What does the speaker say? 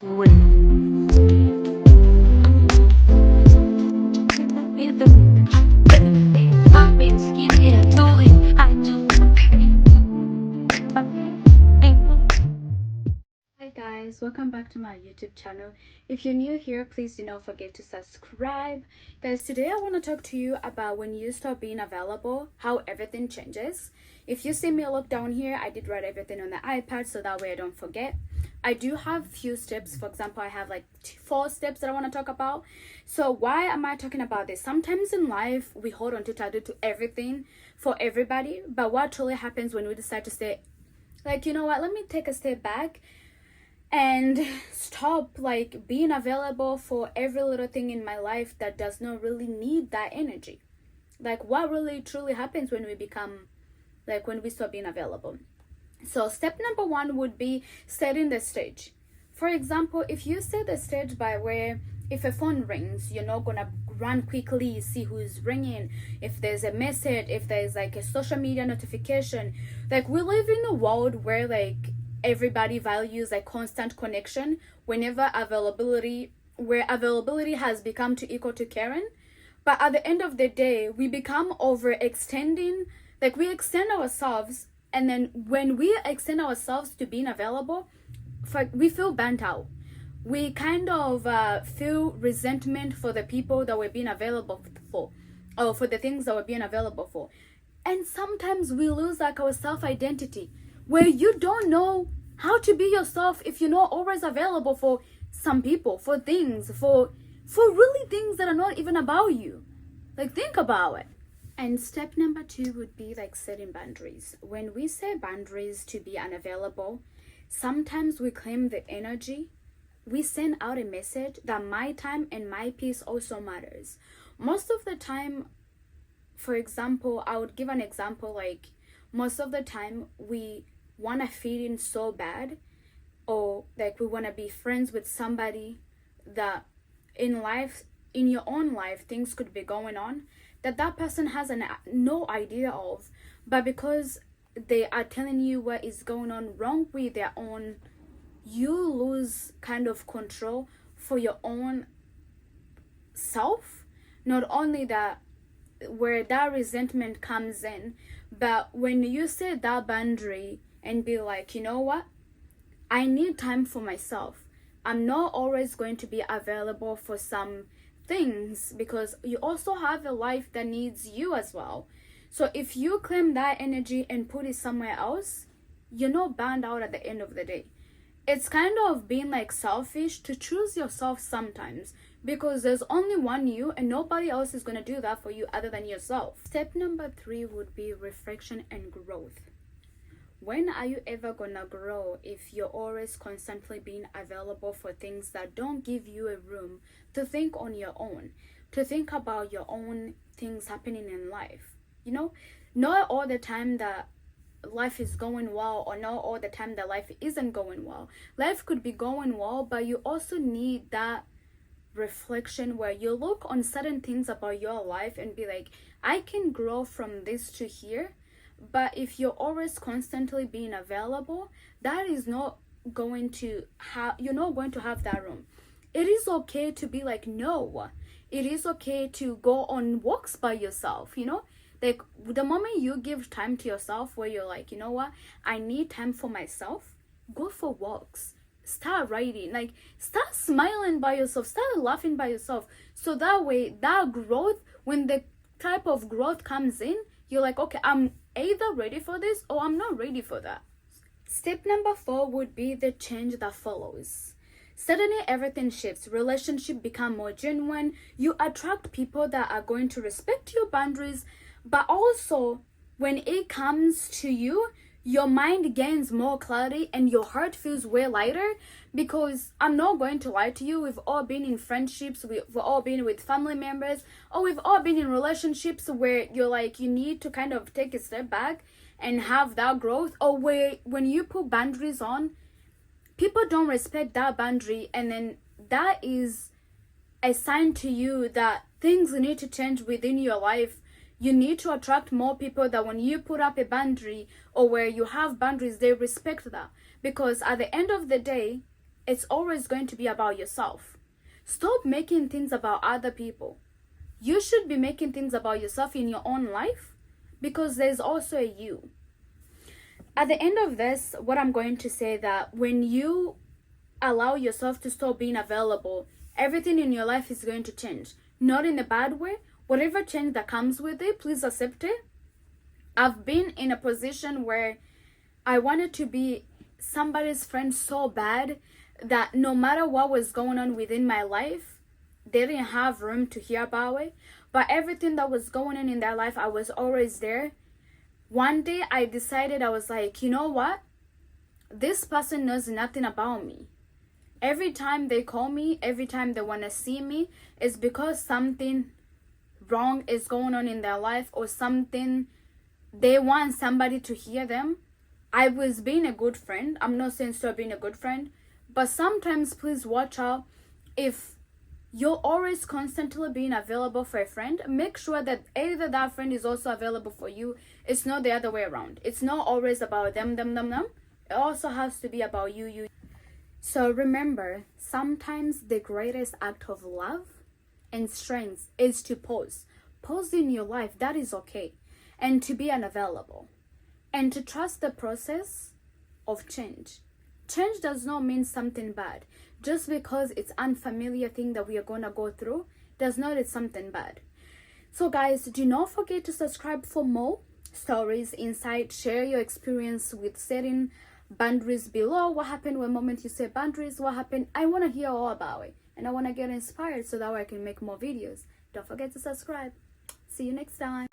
Hi guys, welcome back to my YouTube channel. If you're new here, please do not forget to subscribe. Guys, today I want to talk to you about when you stop being available, how everything changes. If you see me look down here, I did write everything on the iPad so that way I don't forget. I do have few steps. For example, I have like 4 steps that I want to talk about. So why am I talking about this? Sometimes in life, we hold on too tightly to everything for everybody. But what truly happens when we decide to say, like, you know what, let me take a step back and stop like being available for every little thing in my life that does not really need that energy. Like, what really truly happens when we become, like, when we stop being available? So step number 1 would be setting the stage. For example, if you set the stage by where if a phone rings, you're not gonna run quickly, see who's ringing, if there's a message, if there's like a social media notification. Like, we live in a world where like everybody values a constant connection whenever availability, where availability has become to equal to caring. But at the end of the day, we become overextending. Like, we extend ourselves, and then when we extend ourselves to being available, we feel burnt out. We kind of feel resentment for the people that we're being available for, or for the things that we're being available for. And sometimes we lose like our self-identity, where you don't know how to be yourself if you're not always available for some people, for things, for really things that are not even about you. Like, think about it. And step number 2 would be like setting boundaries. When we set boundaries to be unavailable, sometimes we claim the energy. We send out a message that my time and my peace also matters. Most of the time, for example, I would give an example, like, most of the time we want to fit in so bad, or like we want to be friends with somebody that in life, in your own life, things could be going on that person has no idea of, but because they are telling you what is going on wrong with their own, you lose kind of control for your own self. Not only that, where that resentment comes in, but when you set that boundary and be like, you know what, I need time for myself. I'm not always going to be available for some things, because you also have a life that needs you as well. So if you claim that energy and put it somewhere else, you're not burned out at the end of the day. It's kind of being like selfish to choose yourself sometimes, because there's only one you and nobody else is going to do that for you other than yourself. Step number 3 would be reflection and growth. When are you ever gonna grow if you're always constantly being available for things that don't give you a room to think on your own, to think about your own things happening in life? You know, not all the time that life is going well, or not all the time that life isn't going well. Life could be going well, but you also need that reflection where you look on certain things about your life and be like, I can grow from this to here. But if you're always constantly being available, that is not going to have, you're not going to have that room. It is okay to be like, no. It is okay to go on walks by yourself, you know? Like, the moment you give time to yourself where you're like, you know what, I need time for myself, go for walks. Start writing, like, start smiling by yourself, start laughing by yourself. So that way, that growth, when the type of growth comes in, you're like, okay, I'm either ready for this or I'm not ready for that. Step number 4 would be the change that follows. Suddenly everything shifts. Relationships become more genuine. You attract people that are going to respect your boundaries, but also when it comes to you, your mind gains more clarity and your heart feels way lighter. Because I'm not going to lie to you, we've all been in friendships, we've all been with family members, or we've all been in relationships where you're like, you need to kind of take a step back and have that growth, or where when you put boundaries on, people don't respect that boundary, and then that is a sign to you that things need to change within your life. You need to attract more people that when you put up a boundary, or where you have boundaries, they respect that. Because at the end of the day, it's always going to be about yourself. Stop making things about other people. You should be making things about yourself in your own life, because there's also a you. At the end of this, what I'm going to say, that when you allow yourself to stop being available, everything in your life is going to change. Not in a bad way. Whatever change that comes with it, please accept it. I've been in a position where I wanted to be somebody's friend so bad that no matter what was going on within my life, they didn't have room to hear about it. But everything that was going on in their life, I was always there. One day I decided, I was like, you know what? This person knows nothing about me. Every time they call me, every time they want to see me, it's because something wrong is going on in their life, or something they want somebody to hear them. I was being a good friend. I'm not saying stop being a good friend, but sometimes please watch out. If you're always constantly being available for a friend, make sure that either that friend is also available for you. It's not the other way around. It's not always about them. It also has to be about you. So remember, sometimes the greatest act of love and strength is to pause. Pause in your life, that is okay. And to be unavailable. And to trust the process of change. Change does not mean something bad. Just because it's unfamiliar thing that we are going to go through does not mean it's something bad. So guys, do not forget to subscribe for more stories, insight, share your experience with setting boundaries below. What happened when moment you set boundaries? What happened? I want to hear all about it. And I want to get inspired so that way I can make more videos. Don't forget to subscribe. See you next time.